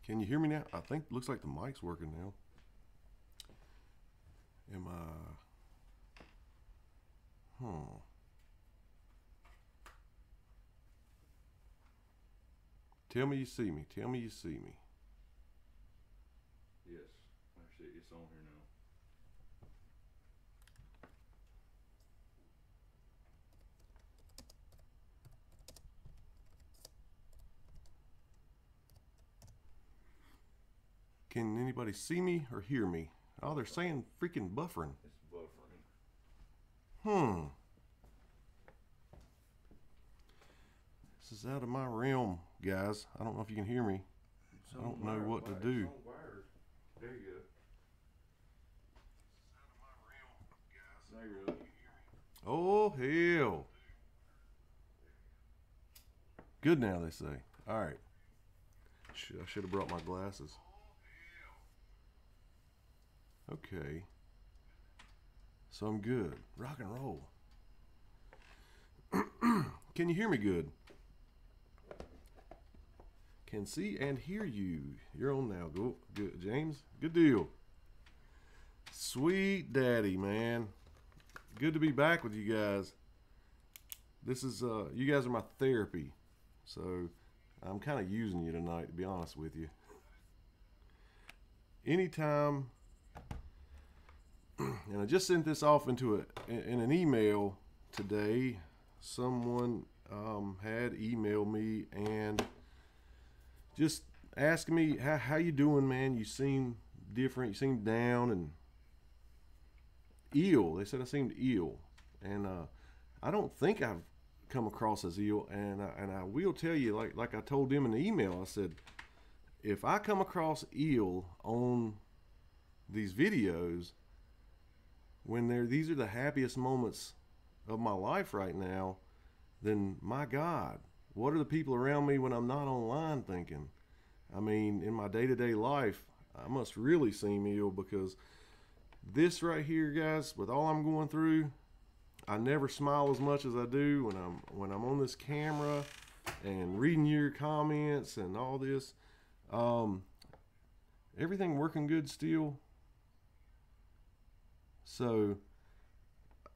Can you hear me now? I think looks like the mic's working now. Am I? Tell me you see me. Tell me you see me. Yes, actually, it's on here now. Can anybody see me or hear me? Oh, they're saying freaking buffering. It's buffering. This is out of my realm, guys. I don't know if you can hear me. It's I don't know what to do. It's on wired. There you go. There you go. Oh, hell. Good now, they say. All right. I should have brought my glasses. Okay. So I'm good. Rock and roll. Can you hear me good? Can see and hear you. You're on now. Go good, James. Good deal. Sweet daddy, man. Good to be back with you guys. This is you guys are my therapy. So I'm kind of using you tonight, to be honest with you. Anytime, and I just sent this off in an email today. Someone had emailed me and just asking me how you doing, man. You seem different. You seem down and ill. They said I seemed ill, and I don't think I've come across as ill. And I will tell you, like I told them in the email, I said, if I come across ill on these videos, when these are the happiest moments of my life right now, then my God, what are the people around me when I'm not online thinking? I mean, in my day-to-day life, I must really seem ill, because this right here, guys, with all I'm going through, I never smile as much as I do when I'm on this camera and reading your comments and all this. Everything working good still. So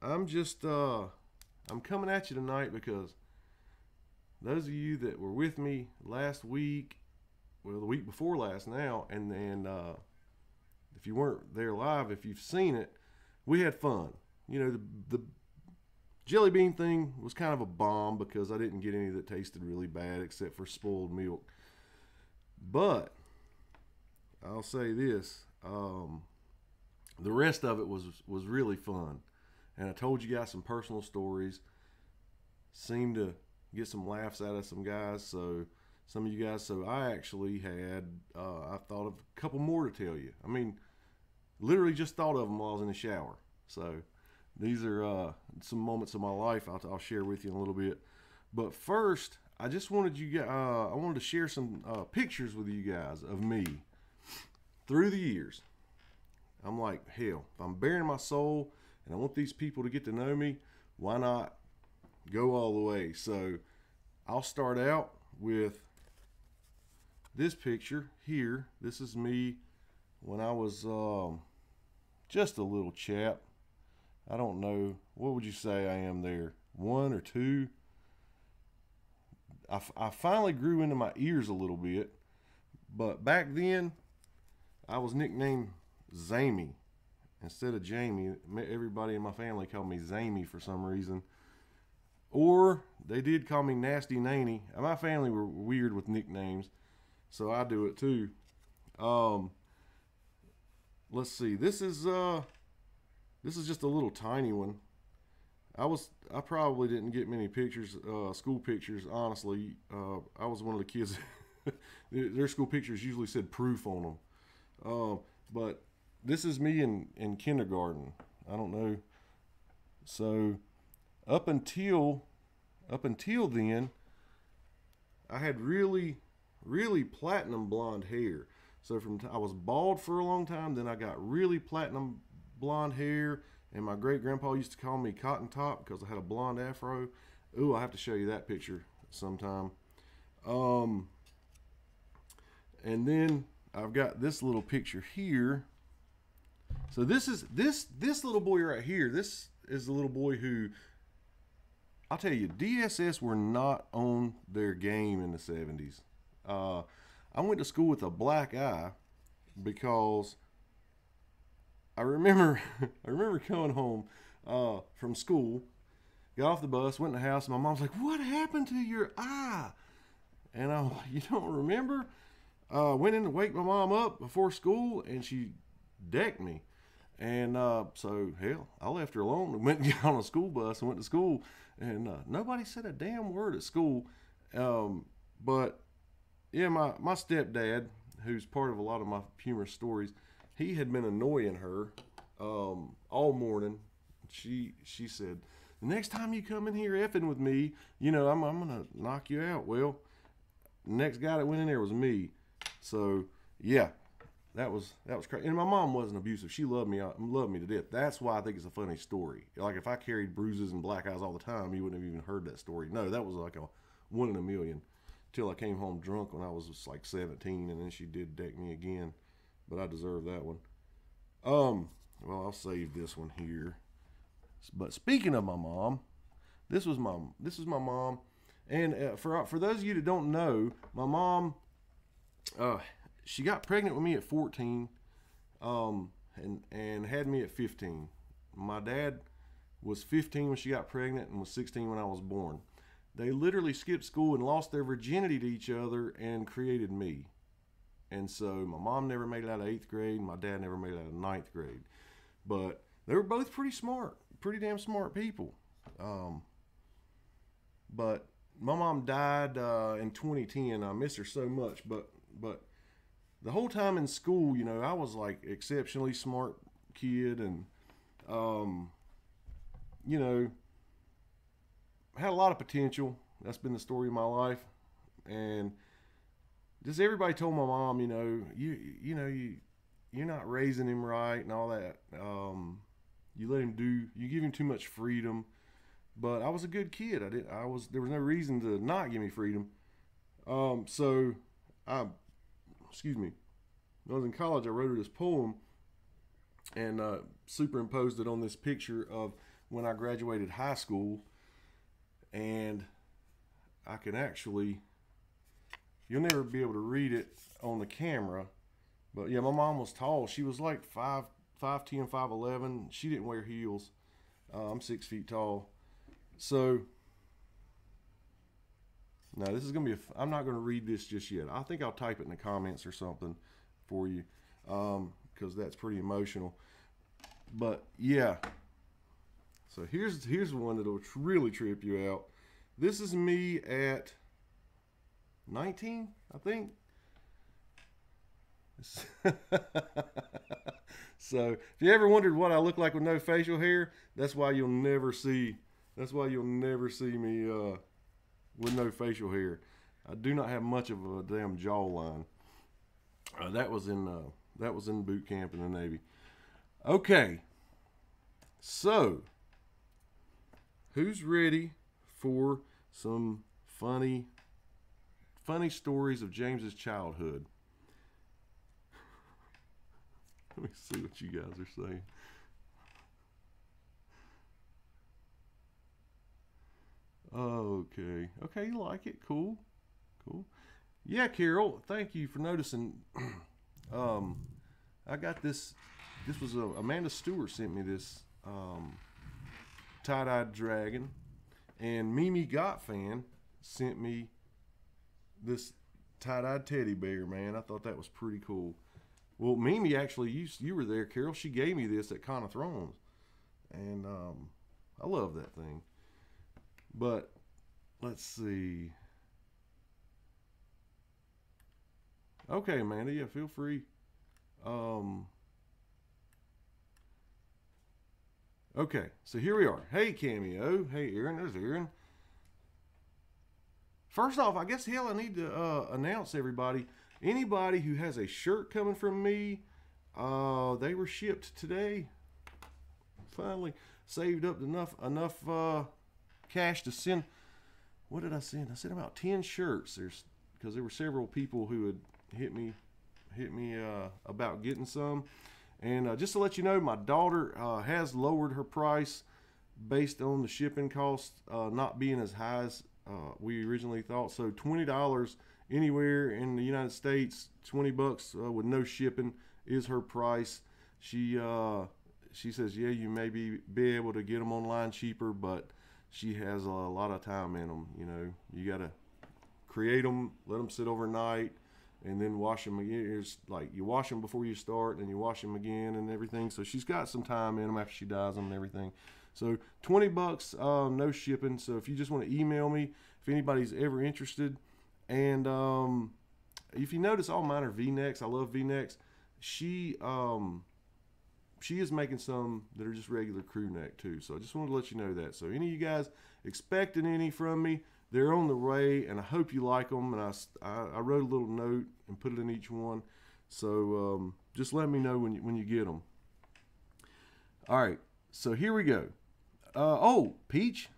I'm just I'm coming at you tonight because those of you that were with me last week, well, the week before last now, and if you weren't there live, if you've seen it, we had fun. You know, the jelly bean thing was kind of a bomb because I didn't get any that tasted really bad except for spoiled milk. But I'll say this, the rest of it was really fun. And I told you guys some personal stories. Seemed to get some laughs out of some guys. So some of you guys. So I actually had I thought of a couple more to tell you. I mean, literally just thought of them while I was in the shower. So these are some moments of my life I'll share with you in a little bit. But first, I just wanted I wanted to share some pictures with you guys of me through the years. I'm like, hell, if I'm bearing my soul and I want these people to get to know me, why not go all the way? So I'll start out with this picture here. This is me when I was just a little chap. I don't know, what would you say I am there? 1 or 2? I finally grew into my ears a little bit, but back then I was nicknamed Zamey instead of Jamie. Everybody in my family called me Zamey for some reason, or they did call me Nasty Nanny. My family were weird with nicknames, so I do it too. Let's see. This is just a little tiny one. I probably didn't get many pictures, school pictures, honestly. I was one of the kids. Their school pictures usually said proof on them. But this is me in kindergarten. I don't know. So up until then, I had really, really platinum blonde hair. So I was bald for a long time, then I got really platinum blonde hair, and my great grandpa used to call me Cotton Top because I had a blonde afro. Ooh, I have to show you that picture sometime. And then I've got this little picture here. So this is this little boy right here. This is the little boy who, I'll tell you, DSS were not on their game in the 70s. I went to school with a black eye because I remember coming home from school, got off the bus, went in the house, and my mom's like, "What happened to your eye?" And I'm like, "You don't remember?" Went in to wake my mom up before school, and she decked me. And so, hell, I left her alone and went and got on a school bus and went to school. And nobody said a damn word at school. But, yeah, my stepdad, who's part of a lot of my humorous stories, he had been annoying her all morning. She said, "The next time you come in here effing with me, you know, I'm going to knock you out." Well, the next guy that went in there was me. So, yeah. That was crazy. And my mom wasn't abusive. She loved me to death. That's why I think it's a funny story. Like, if I carried bruises and black eyes all the time, you wouldn't have even heard that story. No, that was like a 1 in a million. Till I came home drunk when I was just like 17, and then she did deck me again. But I deserve that one. Well, I'll save this one here. But speaking of my mom, this is my mom. And for those of you that don't know, my mom, she got pregnant with me at 14, and had me at 15. My dad was 15 when she got pregnant and was 16 when I was born. They literally skipped school and lost their virginity to each other and created me. And so my mom never made it out of 8th grade, and my dad never made it out of 9th grade. But they were both pretty smart, pretty damn smart people. But my mom died in 2010. I miss her so much, but the whole time in school, you know, I was like exceptionally smart kid, and you know, had a lot of potential. That's been the story of my life. And just everybody told my mom, you know, you're not raising him right and all that. You give him too much freedom. But I was a good kid. There was no reason to not give me freedom. So when I was in college, I wrote her this poem and superimposed it on this picture of when I graduated high school. And I can actually, you'll never be able to read it on the camera, but yeah, my mom was tall. She was like 5'10", 5'11". She didn't wear heels. I'm 6 feet tall. So, no, this is going to be, I'm not going to read this just yet. I think I'll type it in the comments or something for you, because that's pretty emotional. But, yeah. So, here's one that'll really trip you out. This is me at 19, I think. So, if you ever wondered what I look like with no facial hair, that's why you'll never see me with no facial hair. I do not have much of a damn jawline. That was in boot camp in the Navy. Okay, so who's ready for some funny stories of James's childhood? Let me see what you guys are saying. Okay, you like it? Cool. Yeah, Carol, thank you for noticing. I got this. This was Amanda Stewart sent me this tie-dyed dragon, and Mimi Gottfan sent me this tie-dyed teddy bear. Man, I thought that was pretty cool. Well, Mimi, actually, you were there, Carol. She gave me this at Con of Thrones, and I love that thing. But let's see. Okay, Amanda, yeah, feel free. Okay, so here we are. Hey, Cameo. Hey, Aaron. There's Aaron. First off, I guess, hell, I need to announce everybody. Anybody who has a shirt coming from me, they were shipped today. Finally saved up enough cash to send. What did I send? I sent about 10 shirts. Because there were several people who had hit me about getting some. And just to let you know, my daughter has lowered her price based on the shipping costs not being as high as we originally thought. So $20 anywhere in the United States, $20 with no shipping is her price. She says, yeah, you may be able to get them online cheaper, but she has a lot of time in them. You know, you got to create them, let them sit overnight, and then wash them again. It's like you wash them before you start, and you wash them again and everything. So she's got some time in them after she dyes them and everything. So $20, no shipping. So if you just want to email me, if anybody's ever interested, and if you notice, all mine are V-necks. I love V-necks. She is making some that are just regular crew neck too. So I just wanted to let you know that. So any of you guys expecting any from me, they're on the way, and I hope you like them. And I wrote a little note and put it in each one. So just let me know when you get them. All right, so here we go. Oh, Peach,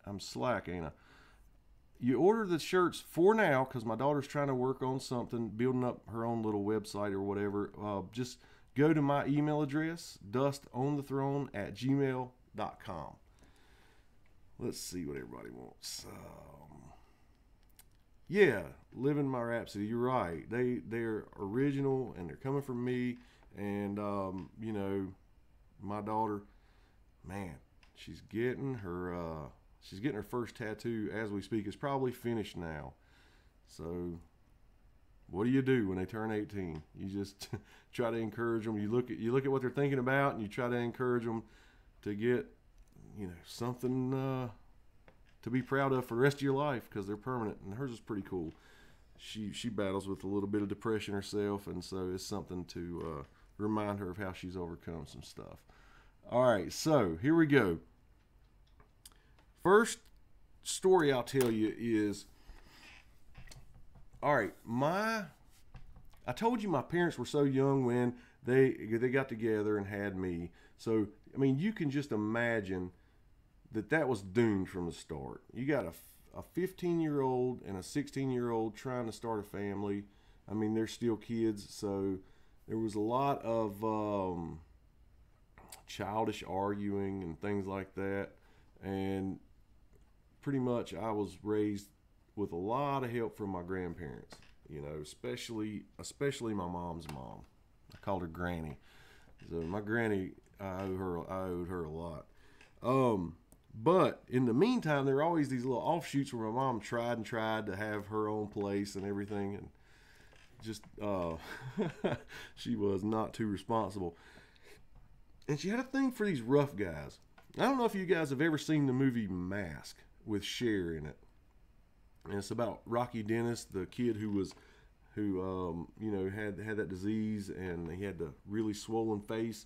I'm slack, ain't I? You order the shirts for now because my daughter's trying to work on something, building up her own little website or whatever. Just go to my email address, dustonthethrone@gmail.com. Let's see what everybody wants. Yeah, Living My Rhapsody. You're right. They're original and they're coming from me. And you know, my daughter, man, she's getting her first tattoo as we speak. It's probably finished now. So what do you do when they turn 18? You just try to encourage them. You look at what they're thinking about, and you try to encourage them to get, you know, something to be proud of for the rest of your life, because they're permanent. And hers is pretty cool. She battles with a little bit of depression herself, and so it's something to remind her of how she's overcome some stuff. All right, so here we go. First story I'll tell you is, all right, I told you my parents were so young when they got together and had me. So, I mean, you can just imagine that was doomed from the start. You got a 15-year-old and a 16-year-old trying to start a family. I mean, they're still kids, so there was a lot of childish arguing and things like that. And pretty much I was raised with a lot of help from my grandparents, you know, especially my mom's mom. I called her Granny. So my granny, I owed her a lot. But in the meantime, there were always these little offshoots where my mom tried to have her own place and everything, and just she was not too responsible. And she had a thing for these rough guys. I don't know if you guys have ever seen the movie Mask with Cher in it. And it's about Rocky Dennis, the kid who you know, had that disease, and he had the really swollen face.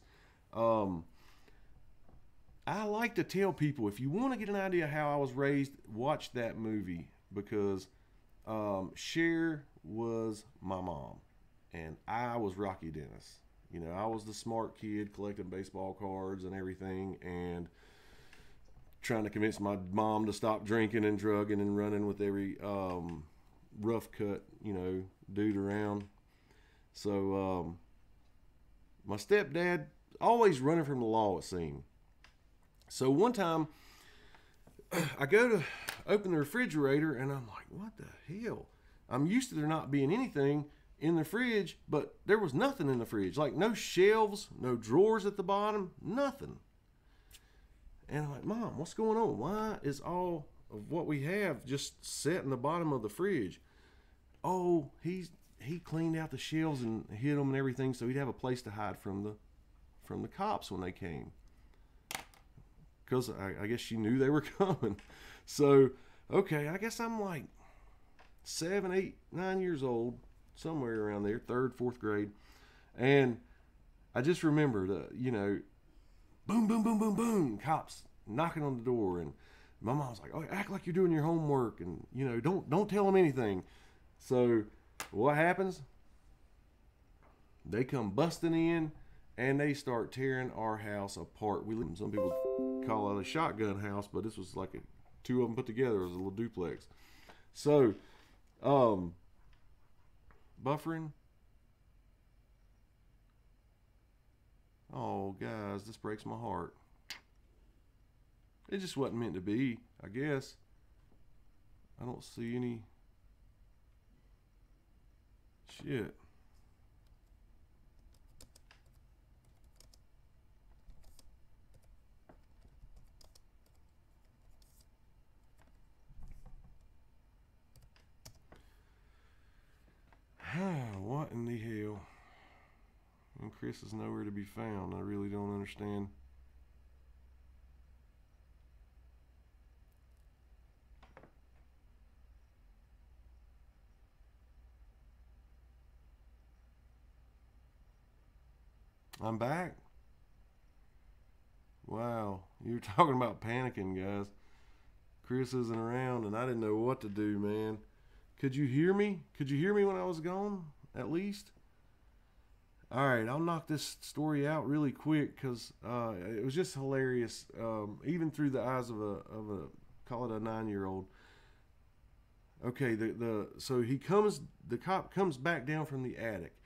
I like to tell people, if you want to get an idea how I was raised, watch that movie, because Cher was my mom and I was Rocky Dennis. You know, I was the smart kid collecting baseball cards and everything, and trying to convince my mom to stop drinking and drugging and running with every rough cut, you know, dude around. So my stepdad, always running from the law, it seemed. So one time I go to open the refrigerator and I'm like, what the hell? I'm used to there not being anything in the fridge, but there was nothing in the fridge. Like no shelves, no drawers at the bottom, nothing. And I'm like, Mom, what's going on? Why is all of what we have just set in the bottom of the fridge? Oh, he cleaned out the shelves and hid them and everything, so he'd have a place to hide from the cops when they came. Because I guess she knew they were coming. So, okay, I guess I'm like 7, 8, 9 years old, somewhere around there, 3rd, 4th grade. And I just remember you know, boom, boom, boom, boom, boom, cops knocking on the door. And my mom was like, oh, act like you're doing your homework, and, you know, don't tell them anything. So what happens? They come busting in, and they start tearing our house apart. Some people call it a shotgun house, but this was like two of them put together. It was a little duplex. So, buffering, Oh, guys, this breaks my heart. It just wasn't meant to be, I guess. I don't see any shit. What in the hell? And Chris is nowhere to be found. I really don't understand. I'm back. Wow, you were talking about panicking, guys. Chris isn't around, and I didn't know what to do, man. Could you hear me? Could you hear me when I was gone, at least? All right, I'll knock this story out really quick because it was just hilarious, even through the eyes of a call it a 9-year-old. Okay, so the cop comes back down from the attic,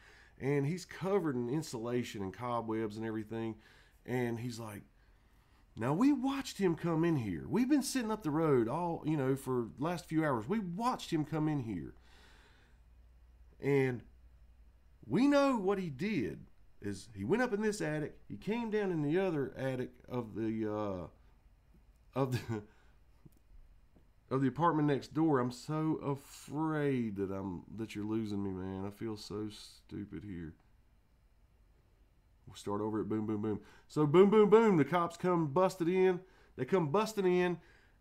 and he's covered in insulation and cobwebs and everything, and he's like, "Now we watched him come in here. We've been sitting up the road all for the last few hours. We watched him come in here, and we know what he did is he went up in this attic. He came down in the other attic of the of the apartment next door. I'm so afraid that you're losing me, man. I feel so stupid here. We'll start over at boom, boom, boom. So boom, boom, boom. The cops come busted in. They come busting in,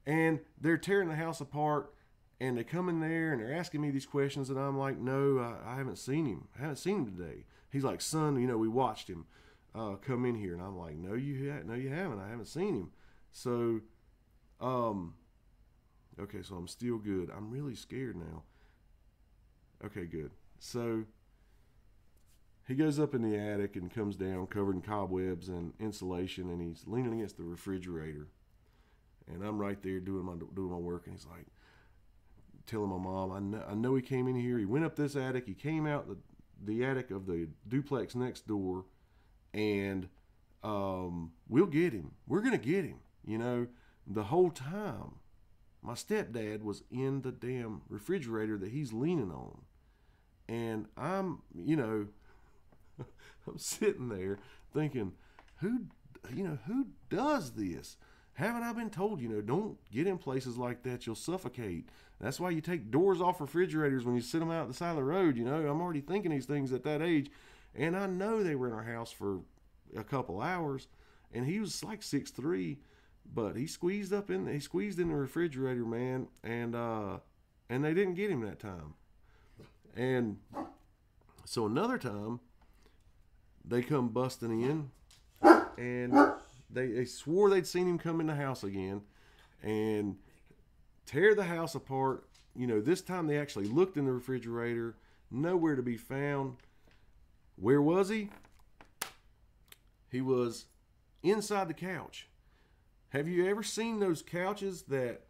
and they're tearing the house apart. And they come in there and they're asking me these questions, and I'm like, no, I haven't seen him. I haven't seen him today. He's like, son, we watched him come in here, and I'm like, no, you haven't. I haven't seen him. So, okay, so I'm still good. I'm really scared now. Okay, good. So he goes up in the attic and comes down covered in cobwebs and insulation, and he's leaning against the refrigerator, and I'm right there doing my work, and he's like, telling my mom, I know he came in here. He went up this attic. He came out the attic of the duplex next door, and we'll get him. We're gonna get him. The whole time, my stepdad was in the damn refrigerator that he's leaning on, and I'm sitting there thinking, who does this? Haven't I been told, don't get in places like that, you'll suffocate. That's why you take doors off refrigerators when you sit them out at the side of the road. I'm already thinking these things at that age. And I know they were in our house for a couple hours. And he was like 6'3", but he squeezed in the refrigerator, man. And they didn't get him that time. And so another time, they come busting in, and they swore they'd seen him come in the house again and tear the house apart. This time they actually looked in the refrigerator, nowhere to be found. Where was he? He was inside the couch. Have you ever seen those couches that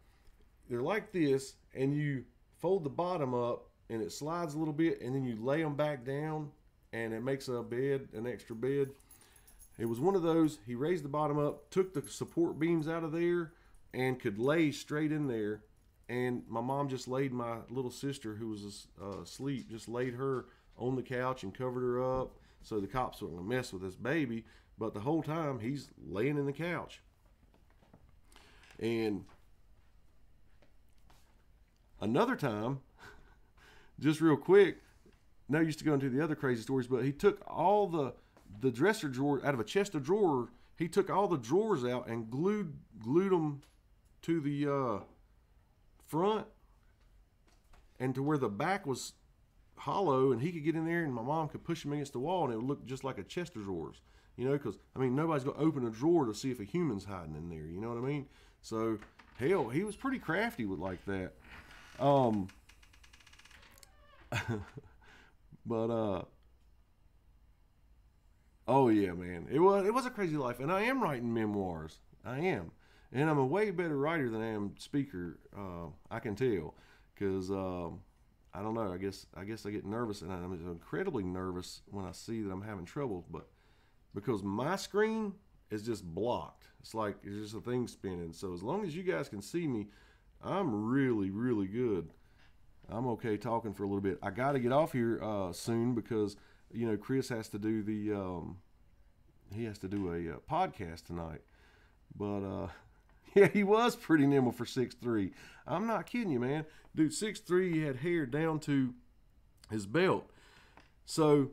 they're like this, and you fold the bottom up and it slides a little bit, and then you lay them back down and it makes a bed, an extra bed? It was one of those. He raised the bottom up, took the support beams out of there, and could lay straight in there. And my mom just laid my little sister, who was asleep, just laid her on the couch and covered her up so the cops weren't going to mess with this baby. But the whole time, he's laying in the couch. And another time, just real quick, no use to go into the other crazy stories, but he took all the dresser drawer out of a chest of drawers. He took all the drawers out and glued them to the front and to where the back was hollow, and he could get in there, and my mom could push him against the wall, and it would look just like a chest of drawers. Because nobody's gonna open a drawer to see if a human's hiding in there. You know what I mean? So hell, he was pretty crafty with like that. But oh yeah, man, it was a crazy life, and I am writing memoirs. I am, and I'm a way better writer than I am speaker. I can tell, because I don't know. I guess I get nervous, and I'm incredibly nervous when I see that I'm having trouble. But because my screen is just blocked. It's like it's just a thing spinning. So as long as you guys can see me, I'm really, really good. I'm okay talking for a little bit. I got to get off here soon because Chris has to do he has to do a podcast tonight. But yeah, he was pretty nimble for 6'3". I'm not kidding you, man. Dude, 6'3", he had hair down to his belt. So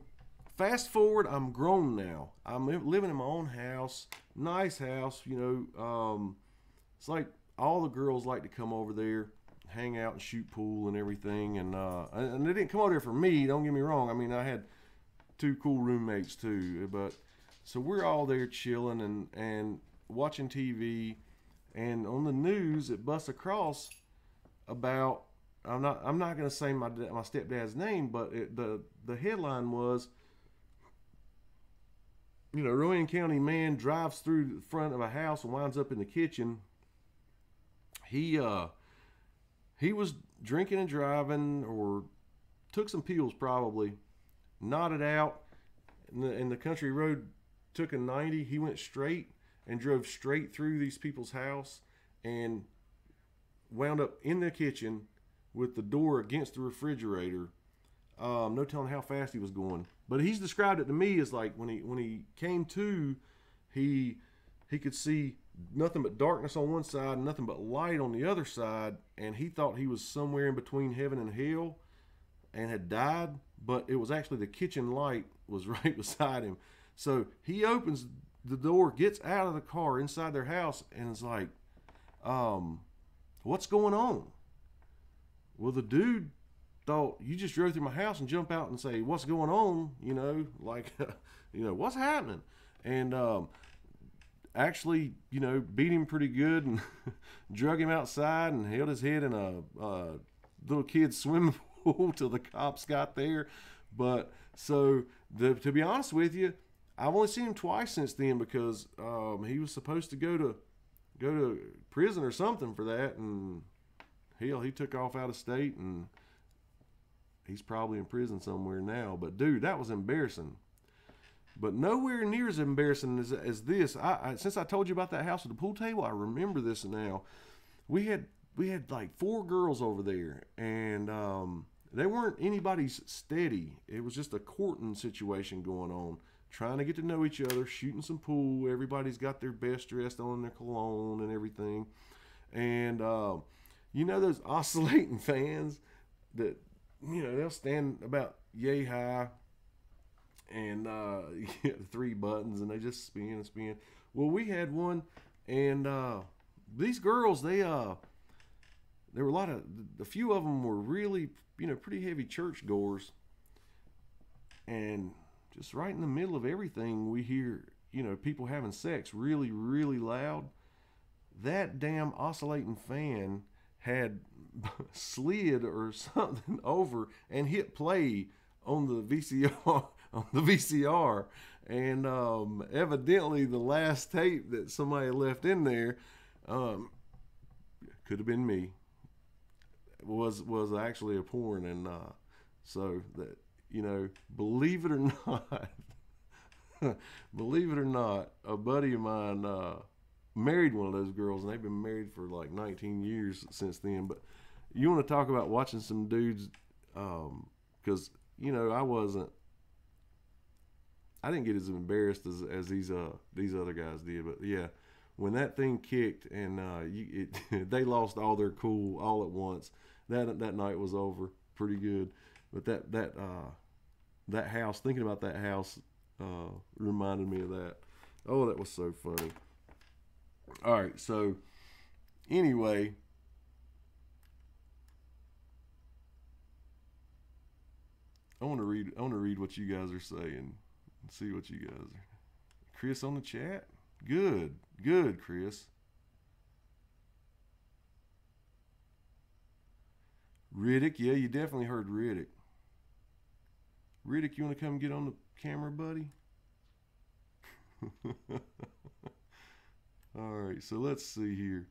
fast forward, I'm grown now. I'm living in my own house, nice house. It's like all the girls like to come over there, hang out and shoot pool and everything. And they didn't come over there for me. Don't get me wrong. I mean, I had 2 cool roommates too. But so we're all there chilling and watching TV. And on the news, it busts across about I'm not going to say my stepdad's name, but the headline was, Rowan County man drives through the front of a house and winds up in the kitchen. He was drinking and driving, or took some pills probably, nodded out, and the country road took a 90. He went straight and drove straight through these people's house and wound up in the kitchen with the door against the refrigerator. No telling how fast he was going, but he's described it to me as like when he came to, he could see nothing but darkness on one side and nothing but light on the other side, and he thought he was somewhere in between heaven and hell and had died, but it was actually the kitchen light was right beside him. So he opens the door, gets out of the car inside their house, and is like, what's going on? Well, the dude thought, you just drove through my house, and jump out and say, what's going on? What's happening? And actually, beat him pretty good and drug him outside and held his head in a little kid's swimming pool till the cops got there. But so to be honest with you, I've only seen him twice since then, because he was supposed to go to prison or something for that, and hell, he took off out of state, and he's probably in prison somewhere now. But dude, that was embarrassing. But nowhere near as embarrassing as this. Since I told you about that house with the pool table, I remember this now. We had like 4 girls over there, and they weren't anybody's steady. It was just a courting situation going on, trying to get to know each other, shooting some pool. Everybody's got their best dressed on, their cologne and everything. And those oscillating fans that they'll stand about yay high, and 3 buttons, and they just spin and spin. Well, we had one, and these girls, there were a few of them were really pretty heavy church goers, and just right in the middle of everything, we hear people having sex really, really loud. That damn oscillating fan had slid or something over and hit play on the VCR, and evidently the last tape that somebody left in there, could have been me, was actually a porn. And so that believe it or not, a buddy of mine married one of those girls, and they've been married for like 19 years since then. But you want to talk about watching some dudes, because I didn't get as embarrassed as these other guys did. But yeah, when that thing kicked and they lost all their cool all at once, that night was over pretty good. But that house, thinking about that house, reminded me of that. Oh, that was so funny. All right, so anyway, I want to read what you guys are saying and see what you guys are. Chris on the chat? Good, Chris. Riddick, yeah, you definitely heard Riddick. Riddick, you want to come get on the camera, buddy? All right, so let's see here.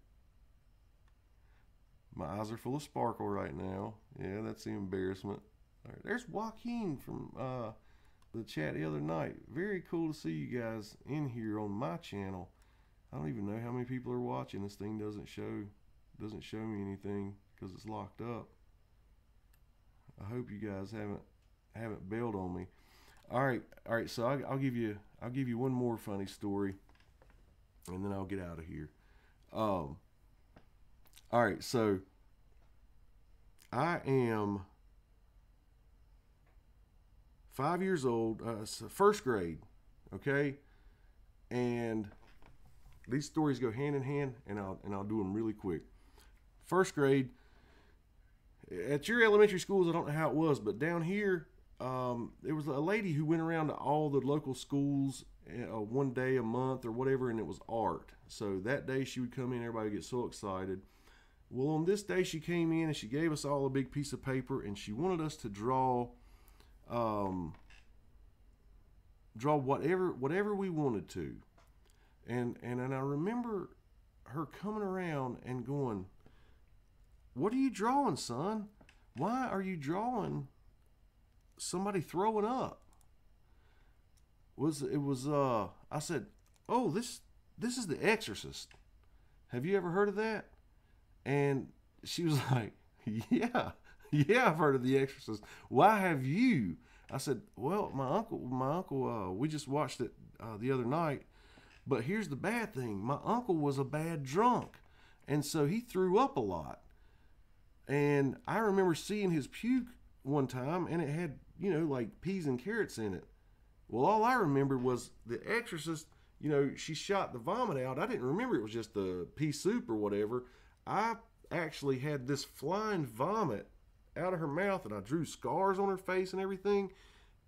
My eyes are full of sparkle right now. Yeah, that's the embarrassment. All right, there's Joaquin from the chat the other night. Very cool to see you guys in here on my channel. I don't even know how many people are watching. This thing doesn't show me anything because it's locked up. I hope you guys haven't bailed on me. All right. So I'll give you one more funny story, and then I'll get out of here. All right. So I am 5 years old, first grade. Okay, and these stories go hand in hand, and I'll do them really quick. First grade. At your elementary schools, I don't know how it was, but down here, there was a lady who went around to all the local schools one day a month or whatever, and it was art. So that day she would come in, everybody would get so excited. Well, on this day she came in and she gave us all a big piece of paper, and she wanted us to draw whatever we wanted to. And I remember her coming around and going, "What are you drawing, son? Why are you drawing somebody throwing up?" I said, "Oh, this is The Exorcist. Have you ever heard of that?" And she was like, yeah, I've heard of The Exorcist. Why have you? I said, "Well, my uncle, we just watched it the other night. But here's the bad thing. My uncle was a bad drunk, and so he threw up a lot. And I remember seeing his puke one time, and it had, like peas and carrots in it. Well, all I remembered was The Exorcist, she shot the vomit out. I didn't remember it was just the pea soup or whatever. I actually had this flying vomit out of her mouth, and I drew scars on her face and everything.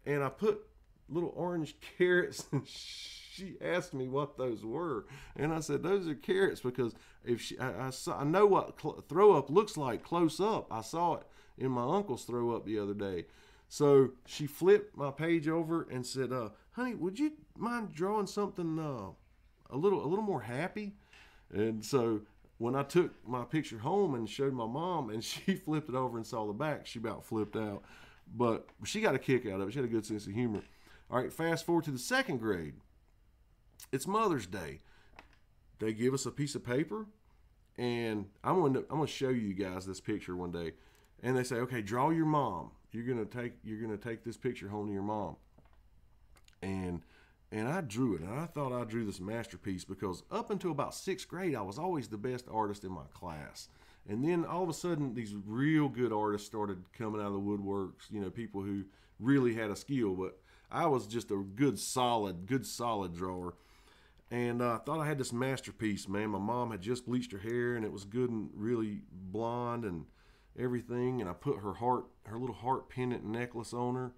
And I put little orange carrots, and she asked me what those were. And I said, "Those are carrots, because if I know what throw up looks like close up. I saw it in my uncle's throw up the other day." So she flipped my page over and said, "Honey, would you mind drawing something a little more happy?" And so when I took my picture home and showed my mom, and she flipped it over and saw the back, she about flipped out. But she got a kick out of it. She had a good sense of humor. All right, fast forward to the second grade. It's Mother's Day. They give us a piece of paper, and I'm going to show you guys this picture one day. And they say, "Okay, draw your mom. You're gonna take this picture home to your mom." And I drew it, and I thought I drew this masterpiece, because up until about sixth grade, I was always the best artist in my class. And then all of a sudden, these real good artists started coming out of the woodworks. People who really had a skill. But I was just a good solid drawer. And I thought I had this masterpiece, man. My mom had just bleached her hair, and it was good and really blonde and everything. And I put her little heart pendant necklace on her.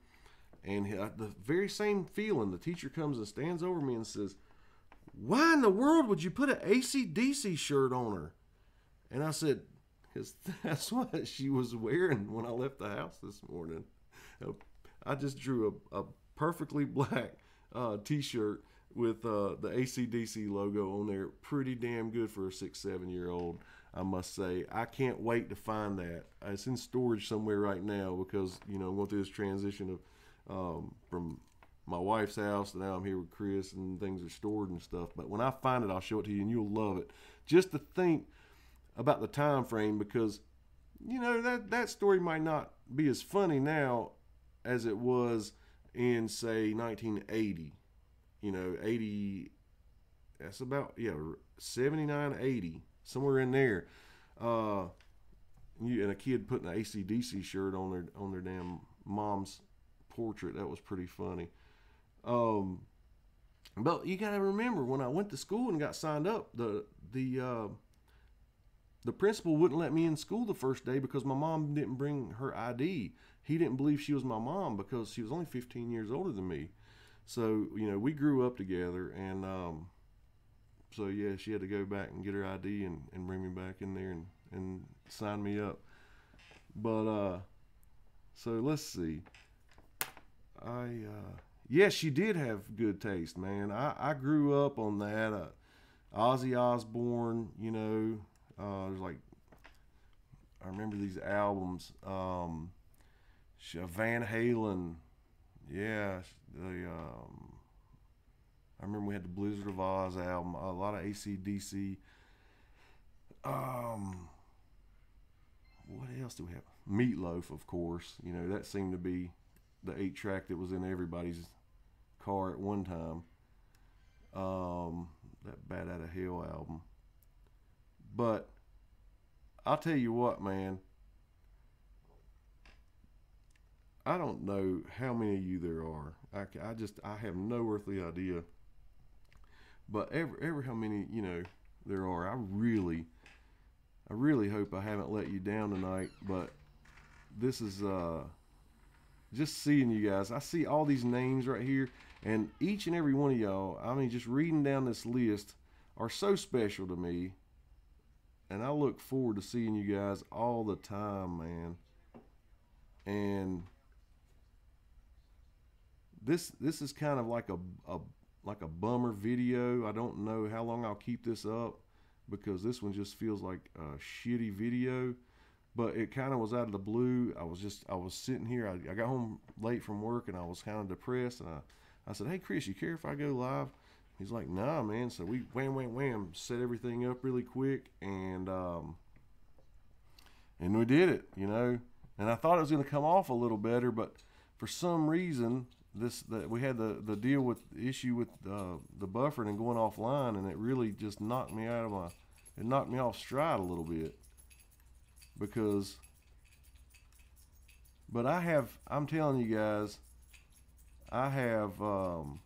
And the very same feeling, the teacher comes and stands over me and says, "Why in the world would you put an AC/DC shirt on her?" And I said, "Because that's what she was wearing when I left the house this morning." I just drew a perfectly black t-shirt with the AC/DC logo on there. Pretty damn good for a 6-7-year-old, I must say. I can't wait to find that. It's in storage somewhere right now, because I'm going through this transition of from my wife's house, and now I'm here with Chris, and things are stored and stuff. But when I find it, I'll show it to you, and you'll love it. Just to think about the time frame, because that story might not be as funny now as it was in, say, 1980. 80, that's about 79, 80, somewhere in there. And a kid putting an AC/DC shirt on their damn mom's portrait. That was pretty funny. But you got to remember, when I went to school and got signed up, the principal wouldn't let me in school the first day because my mom didn't bring her ID. He didn't believe she was my mom because she was only 15 years older than me. So, we grew up together, and so yeah, she had to go back and get her ID and bring me back in there and sign me up. But so let's see. Yes, she did have good taste, man. I grew up on that. Ozzy Osbourne, there's like, I remember these albums. Van Halen, yeah, I remember we had the Blizzard of Oz album, a lot of AC/DC. Um, what else do we have? Meatloaf, of course. You know, that seemed to be the 8-track that was in everybody's car at one time. That Bat Out of Hell album. But I'll tell you what, man. I don't know how many of you there are. I have no earthly idea. But ever how many, you know, there are. I really hope I haven't let you down tonight. But this is just seeing you guys. I see all these names right here, and each and every one of y'all, I mean, just reading down this list, are so special to me. And I look forward to seeing you guys all the time, man. And this is kind of like a bummer video. I don't know how long I'll keep this up because this one just feels like a shitty video. But it kind of was out of the blue. I was sitting here. I got home late from work and I was kind of depressed. And I said, "Hey Chris, you care if I go live?" He's like, "Nah, man." So we wham set everything up really quick and we did it, you know. And I thought it was going to come off a little better, but for some reason we had the deal with the issue with the buffering and going offline, and it really just knocked me off stride a little bit. But I'm telling you guys, I have oh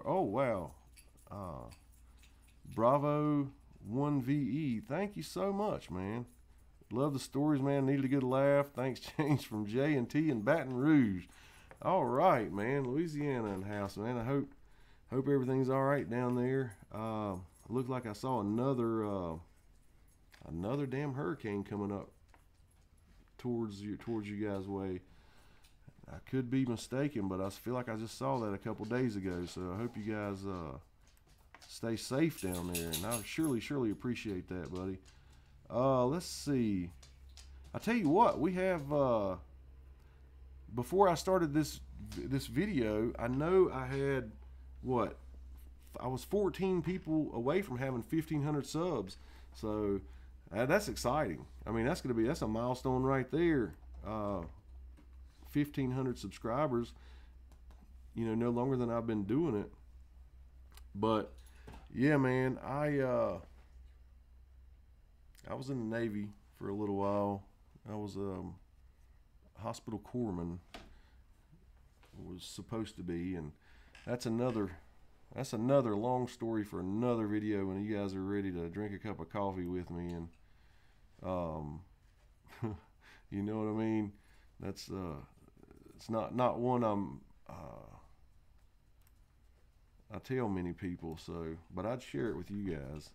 wow, Bravo 1VE, thank you so much, man. Love the stories, man. Needed a good laugh. Thanks, James from J&T in Baton Rouge. All right, man. Louisiana in house, man. I hope everything's all right down there. Looked like I saw another damn hurricane coming up towards you guys' way. I could be mistaken, but I feel like I just saw that a couple days ago. So I hope you guys stay safe down there, and I surely appreciate that, buddy. Let's see. I tell you what, we have. Before I started this video, I know I had what? I was 14 people away from having 1,500 subs. So that's exciting. I mean, that's a milestone right there. 1,500 subscribers. You know, no longer than I've been doing it. But yeah, man, I was in the Navy for a little while. I was hospital corpsman, was supposed to be, and that's another long story for another video when you guys are ready to drink a cup of coffee with me, and you know what I mean. That's it's not one I tell many people, so but I'd share it with you guys.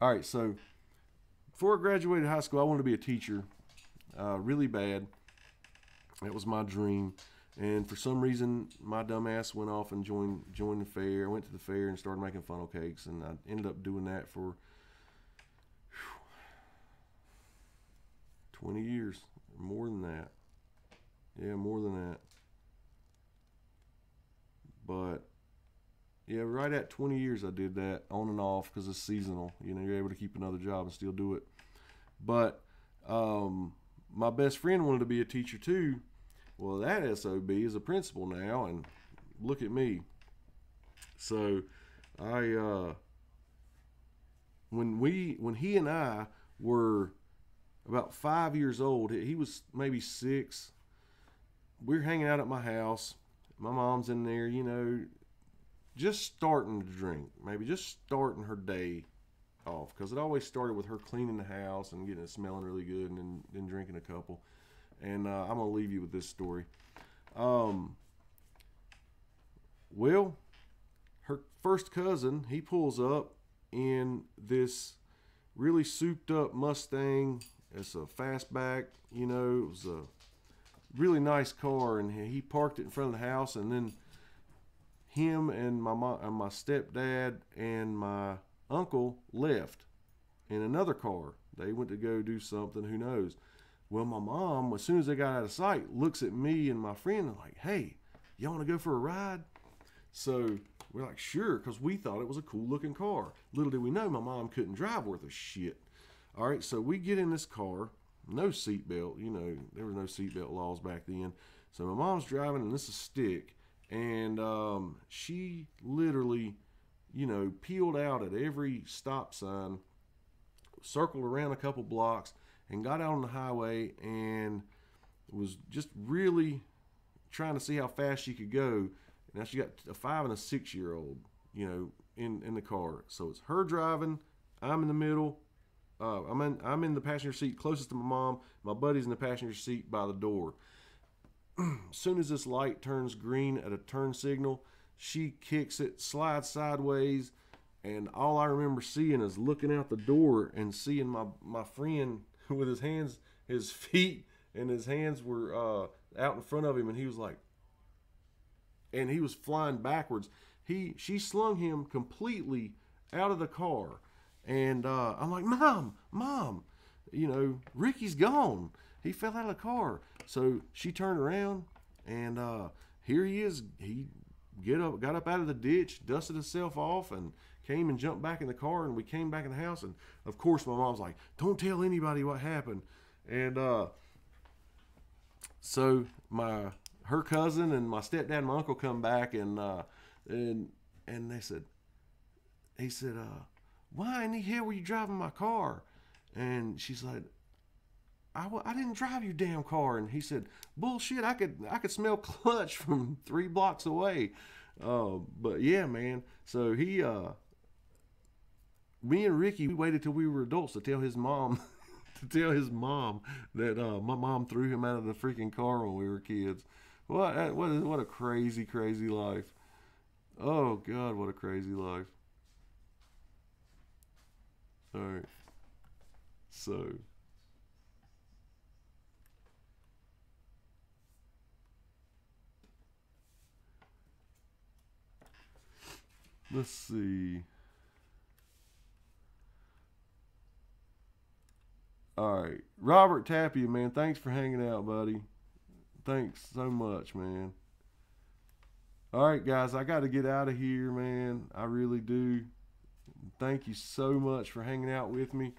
All right, so before I graduated high school, I wanted to be a teacher, really bad. That was my dream, and for some reason, my dumb ass went off and joined the fair. I went to the fair and started making funnel cakes, and I ended up doing that for 20 years, more than that. Yeah, more than that. But yeah, right at 20 years I did that on and off because it's seasonal. You know, you're able to keep another job and still do it. But my best friend wanted to be a teacher too. Well, that SOB is a principal now, and look at me. So when he and I were about 5 years old, he was maybe 6. We were hanging out at my house. My mom's in there, you know, just starting to drink, maybe just starting her day off, because it always started with her cleaning the house and getting it smelling really good, and then drinking a couple. And I'm gonna leave you with this story. Well, her first cousin, he pulls up in this really souped up Mustang. It's a fastback, you know. It was a really nice car, and he parked it in front of the house, and then him and my mom and my stepdad and my uncle left in another car. They went to go do something, who knows. Well, my mom, as soon as they got out of sight, looks at me and my friend and like, hey, y'all want to go for a ride? So we're like, sure, because we thought it was a cool looking car. Little did we know my mom couldn't drive worth a shit. All right, so we get in this car, no seatbelt. You know, there were no seatbelt laws back then. So my mom's driving, and this is stick, and she literally, you know, peeled out at every stop sign, circled around a couple blocks, and got out on the highway and was just really trying to see how fast she could go. Now she got a 5 and a 6-year-old, you know, in the car. So it's her driving. I'm in the middle. I'm in the passenger seat closest to my mom. My buddy's in the passenger seat by the door. As soon as this light turns green at a turn signal, she kicks it, slides sideways, and all I remember seeing is looking out the door and seeing my friend with his hands, his feet and his hands were out in front of him, and he was like, and he was flying backwards. She slung him completely out of the car, and I'm like, Mom, you know, Ricky's gone. He fell out of the car. So she turned around, and here he is. He got up out of the ditch, dusted himself off, and came and jumped back in the car, and we came back in the house. And of course my mom's like, don't tell anybody what happened. And so her cousin and my stepdad and my uncle come back, and they said, he said, why in the hell were you driving my car? And she's like, I didn't drive your damn car. And he said, bullshit, I could smell clutch from 3 blocks away. But yeah, man. So me and Ricky, we waited till we were adults to tell his mom, that my mom threw him out of the freaking car when we were kids. What a crazy, crazy life. Oh God, what a crazy life. All right. So let's see. All right, Robert Tapia, man, thanks for hanging out, buddy. Thanks so much, man. All right, guys, I got to get out of here, man. I really do. Thank you so much for hanging out with me.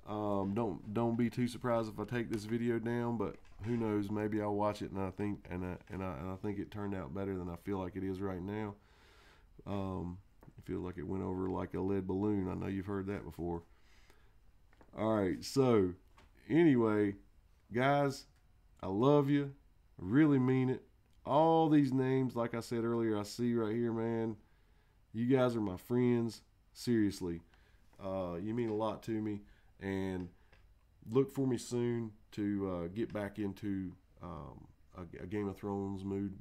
Don't be too surprised if I take this video down, but who knows? Maybe I'll watch it and I think it turned out better than I feel like it is right now. It feels like it went over like a lead balloon. I know you've heard that before. All right, so anyway, guys, I love you. I really mean it. All these names, like I said earlier, I see right here, man. You guys are my friends. Seriously, you mean a lot to me, and look for me soon to get back into a Game of Thrones mood,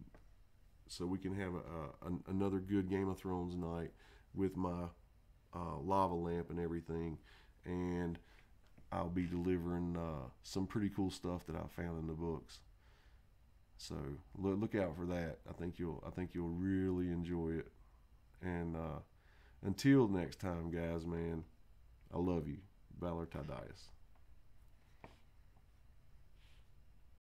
so we can have another good Game of Thrones night with my lava lamp and everything, and I'll be delivering some pretty cool stuff that I found in the books. So look out for that. I think you'll really enjoy it. And until next time, guys, man, I love you. Valor Tadias.